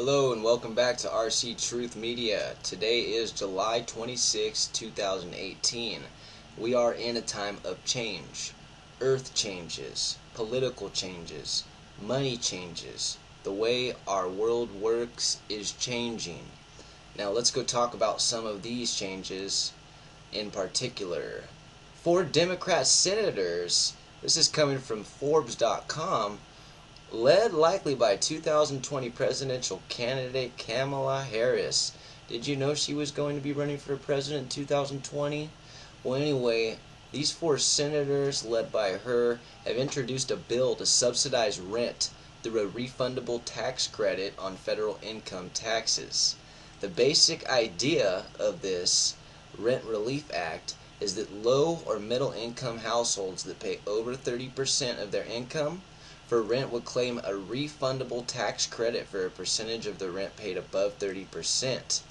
Hello and welcome back to RC Truth Media. Today is July 26, 2018. We are in a time of change. Earth changes, political changes, money changes. The way our world works is changing. Now let's go talk about some of these changes in particular. 4 Democrat senators, this is coming from Forbes.com, led likely by 2020 presidential candidate Kamala Harris. Did you know she was going to be running for president in 2020? Well, anyway, these 4 senators, led by her, have introduced a bill to subsidize rent through a refundable tax credit on federal income taxes. The basic idea of this Rent Relief Act is that low or middle income households that pay over 30% of their income for rent would claim a refundable tax credit for a percentage of the rent paid above 30%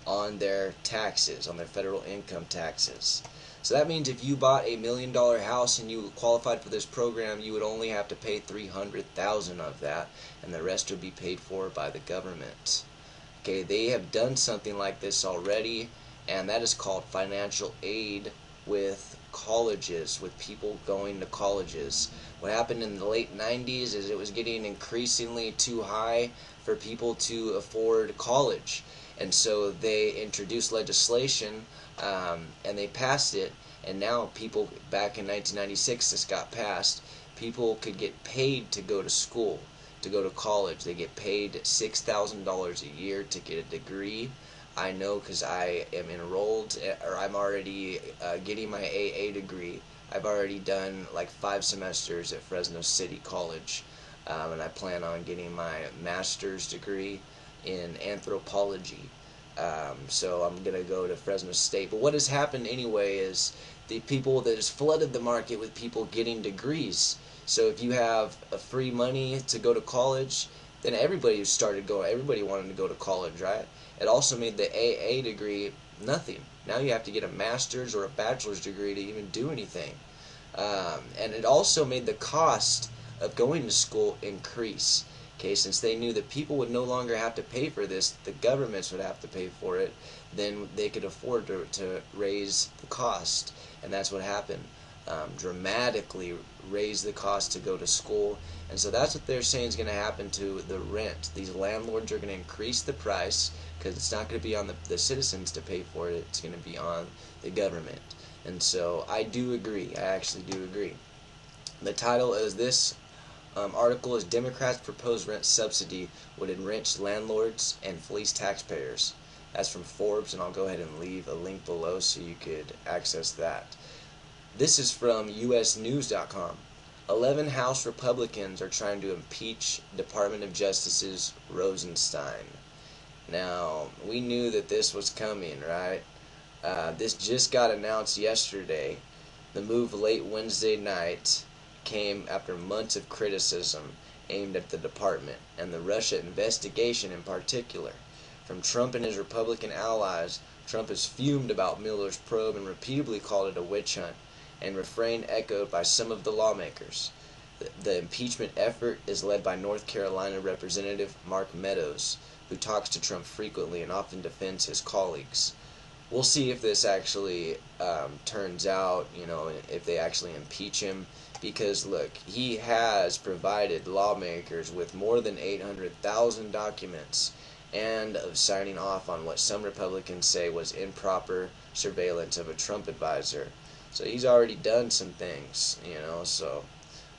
on their taxes, on their federal income taxes. So that means if you bought a $1 million house and you qualified for this program, you would only have to pay $300,000 of that, and the rest would be paid for by the government. Okay, they have done something like this already, and that is called financial aid with colleges, with people going to colleges. What happened in the late 90s is it was getting increasingly too high for people to afford college, and so they introduced legislation and they passed it, and now people, back in 1996 this got passed, people could get paid to go to school, to go to college. They get paid $6,000 a year to get a degree. I know because I am enrolled, or I'm already getting my AA degree. I've already done like 5 semesters at Fresno City College, and I plan on getting my master's degree in anthropology. So I'm going to go to Fresno State. But what has happened anyway is the people that has flooded the market with people getting degrees. So if you have free money to go to college, then everybody started going. Everybody wanted to go to college, right? It also made the AA degree nothing. Now you have to get a master's or a bachelor's degree to even do anything. And it also made the cost of going to school increase. Okay, since they knew that people would no longer have to pay for this, the governments would have to pay for it, then they could afford to raise the cost. And that's what happened. Dramatically raise the cost to go to school, and so that's what they're saying is going to happen to the rent. These landlords are going to increase the price because it's not going to be on the citizens to pay for it, it's going to be on the government. And so I do agree, I actually do agree. The title of this article is Democrats Propose Rent Subsidy Would Enrich Landlords and Fleece Taxpayers. That's from Forbes, and I'll go ahead and leave a link below so you could access that. This is from usnews.com. 11 House Republicans are trying to impeach Department of Justice's Rosenstein. Now, we knew that this was coming, right? This just got announced yesterday. The move late Wednesday night came after months of criticism aimed at the department and the Russia investigation in particular. From Trump and his Republican allies, Trump has fumed about Mueller's probe and repeatedly called it a witch hunt, and refrain echoed by some of the lawmakers. The impeachment effort is led by North Carolina Representative Mark Meadows, who talks to Trump frequently and often defends his colleagues. We'll see if this actually turns out, if they actually impeach him, because look, he has provided lawmakers with more than 800,000 documents and of signing off on what some Republicans say was improper surveillance of a Trump advisor. So he's already done some things, so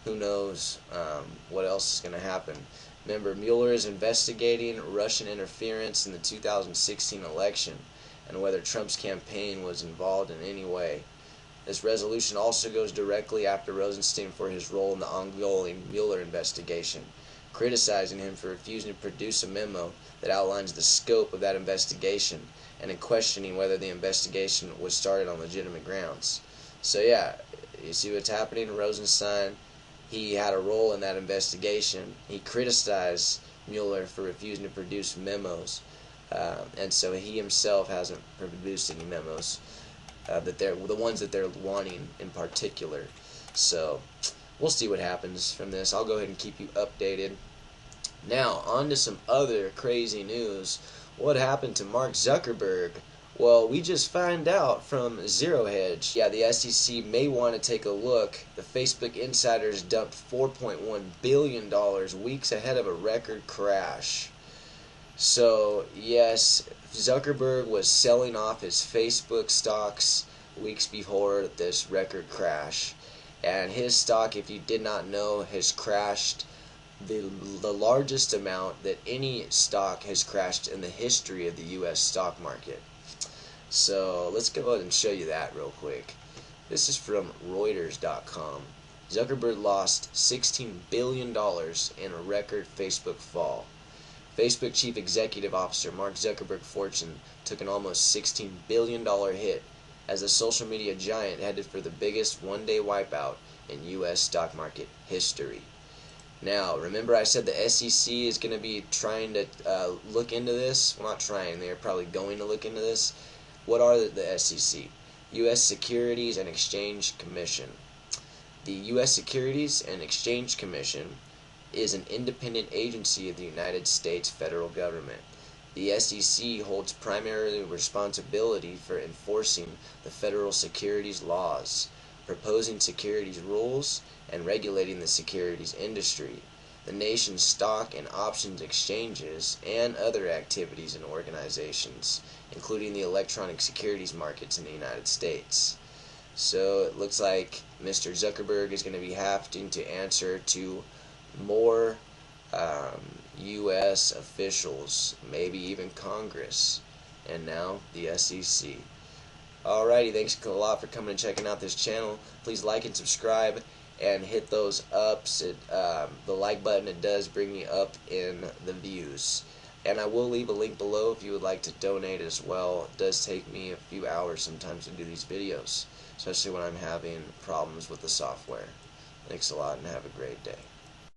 who knows what else is going to happen. Remember, Mueller is investigating Russian interference in the 2016 election and whether Trump's campaign was involved in any way. This resolution also goes directly after Rosenstein for his role in the ongoing Mueller investigation, criticizing him for refusing to produce a memo that outlines the scope of that investigation and in questioning whether the investigation was started on legitimate grounds. So yeah, you see what's happening? Rosenstein, he had a role in that investigation. He criticized Mueller for refusing to produce memos, and so he himself hasn't produced any memos, that they're the ones that they're wanting in particular. So we'll see what happens from this. I'll go ahead and keep you updated. Now, on to some other crazy news. What happened to Mark Zuckerberg? Well, we just found out from Zero Hedge. Yeah, the SEC may want to take a look. The Facebook insiders dumped $4.1 billion weeks ahead of a record crash. So, yes, Zuckerberg was selling off his Facebook stocks weeks before this record crash. And his stock, if you did not know, has crashed the largest amount that any stock has crashed in the history of the U.S. stock market. So let's go ahead and show you that real quick. This is from Reuters.com. Zuckerberg lost $16 billion in a record Facebook fall. Facebook Chief Executive Officer Mark Zuckerberg's fortune took an almost $16 billion hit as the social media giant headed for the biggest one-day wipeout in U.S. stock market history. Now, remember I said the SEC is going to be trying to look into this? Well, not trying, they're probably going to look into this. What are the SEC? U.S. Securities and Exchange Commission. The U.S. Securities and Exchange Commission is an independent agency of the United States federal government. The SEC holds primary responsibility for enforcing the federal securities laws, proposing securities rules, and regulating the securities industry, the nation's stock and options exchanges, and other activities and organizations, including the electronic securities markets in the United States. So it looks like Mr. Zuckerberg is going to be having to answer to more U.S. officials, maybe even Congress, and now the SEC. Alrighty, thanks a lot for coming and checking out this channel. Please like and subscribe and hit those ups. The like button, it does bring me up in the views. And I will leave a link below if you would like to donate as well. It does take me a few hours sometimes to do these videos, especially when I'm having problems with the software. Thanks a lot and have a great day.